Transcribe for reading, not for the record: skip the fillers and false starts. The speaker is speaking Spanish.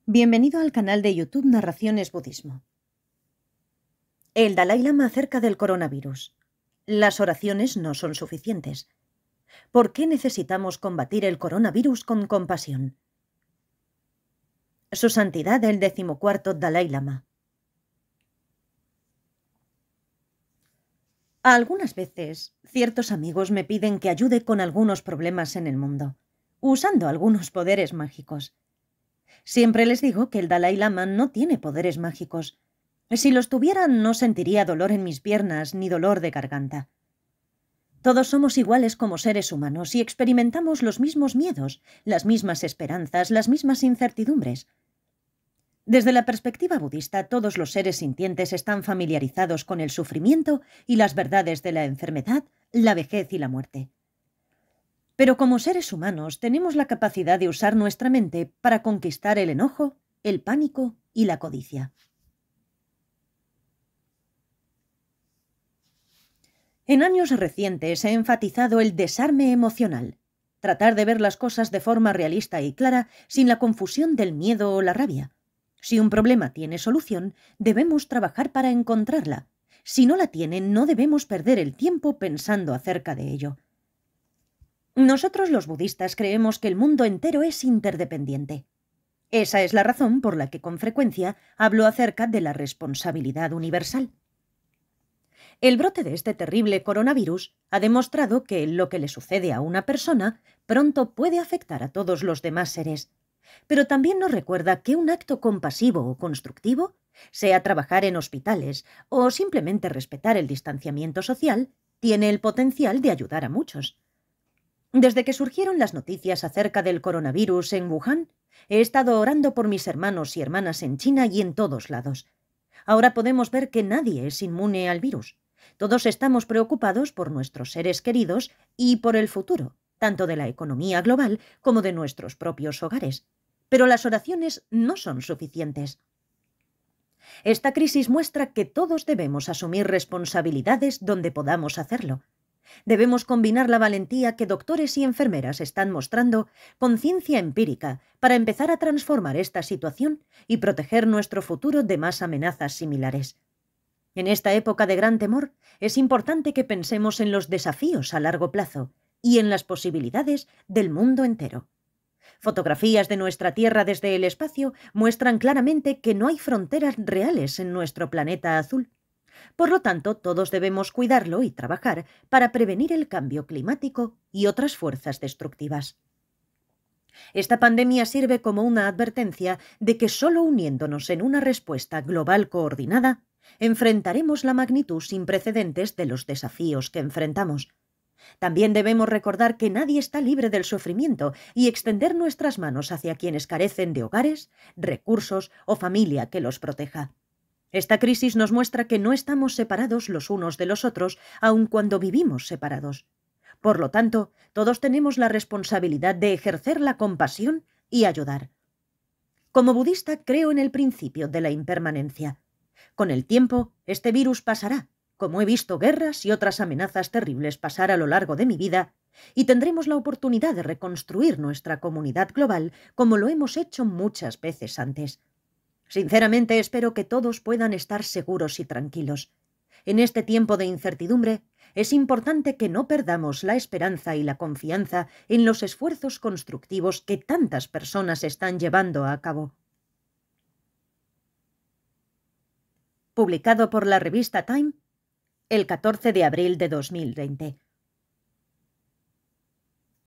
Bienvenido al canal de YouTube Narraciones Budismo. El Dalai Lama acerca del coronavirus. Las oraciones no son suficientes. ¿Por qué necesitamos combatir el coronavirus con compasión? Su Santidad el 14º Dalai Lama. Algunas veces, ciertos amigos me piden que ayude con algunos problemas en el mundo, usando algunos poderes mágicos. Siempre les digo que el Dalai Lama no tiene poderes mágicos. Si los tuviera, no sentiría dolor en mis piernas ni dolor de garganta. Todos somos iguales como seres humanos y experimentamos los mismos miedos, las mismas esperanzas, las mismas incertidumbres. Desde la perspectiva budista, todos los seres sintientes están familiarizados con el sufrimiento y las verdades de la enfermedad, la vejez y la muerte. Pero como seres humanos tenemos la capacidad de usar nuestra mente para conquistar el enojo, el pánico y la codicia. En años recientes he enfatizado el desarme emocional, tratar de ver las cosas de forma realista y clara sin la confusión del miedo o la rabia. Si un problema tiene solución, debemos trabajar para encontrarla. Si no la tiene, no debemos perder el tiempo pensando acerca de ello. Nosotros los budistas creemos que el mundo entero es interdependiente. Esa es la razón por la que con frecuencia hablo acerca de la responsabilidad universal. El brote de este terrible coronavirus ha demostrado que lo que le sucede a una persona pronto puede afectar a todos los demás seres. Pero también nos recuerda que un acto compasivo o constructivo, sea trabajar en hospitales o simplemente respetar el distanciamiento social, tiene el potencial de ayudar a muchos. Desde que surgieron las noticias acerca del coronavirus en Wuhan, he estado orando por mis hermanos y hermanas en China y en todos lados. Ahora podemos ver que nadie es inmune al virus. Todos estamos preocupados por nuestros seres queridos y por el futuro, tanto de la economía global como de nuestros propios hogares. Pero las oraciones no son suficientes. Esta crisis muestra que todos debemos asumir responsabilidades donde podamos hacerlo. Debemos combinar la valentía que doctores y enfermeras están mostrando con ciencia empírica para empezar a transformar esta situación y proteger nuestro futuro de más amenazas similares. En esta época de gran temor, es importante que pensemos en los desafíos a largo plazo y en las posibilidades del mundo entero. Fotografías de nuestra Tierra desde el espacio muestran claramente que no hay fronteras reales en nuestro planeta azul. Por lo tanto, todos debemos cuidarlo y trabajar para prevenir el cambio climático y otras fuerzas destructivas. Esta pandemia sirve como una advertencia de que solo uniéndonos en una respuesta global coordinada, enfrentaremos la magnitud sin precedentes de los desafíos que enfrentamos. También debemos recordar que nadie está libre del sufrimiento y extender nuestras manos hacia quienes carecen de hogares, recursos o familia que los proteja. Esta crisis nos muestra que no estamos separados los unos de los otros, aun cuando vivimos separados. Por lo tanto, todos tenemos la responsabilidad de ejercer la compasión y ayudar. Como budista, creo en el principio de la impermanencia. Con el tiempo, este virus pasará, como he visto guerras y otras amenazas terribles pasar a lo largo de mi vida, y tendremos la oportunidad de reconstruir nuestra comunidad global como lo hemos hecho muchas veces antes. Sinceramente espero que todos puedan estar seguros y tranquilos. En este tiempo de incertidumbre, es importante que no perdamos la esperanza y la confianza en los esfuerzos constructivos que tantas personas están llevando a cabo. Publicado por la revista Time, el 14 de abril de 2020.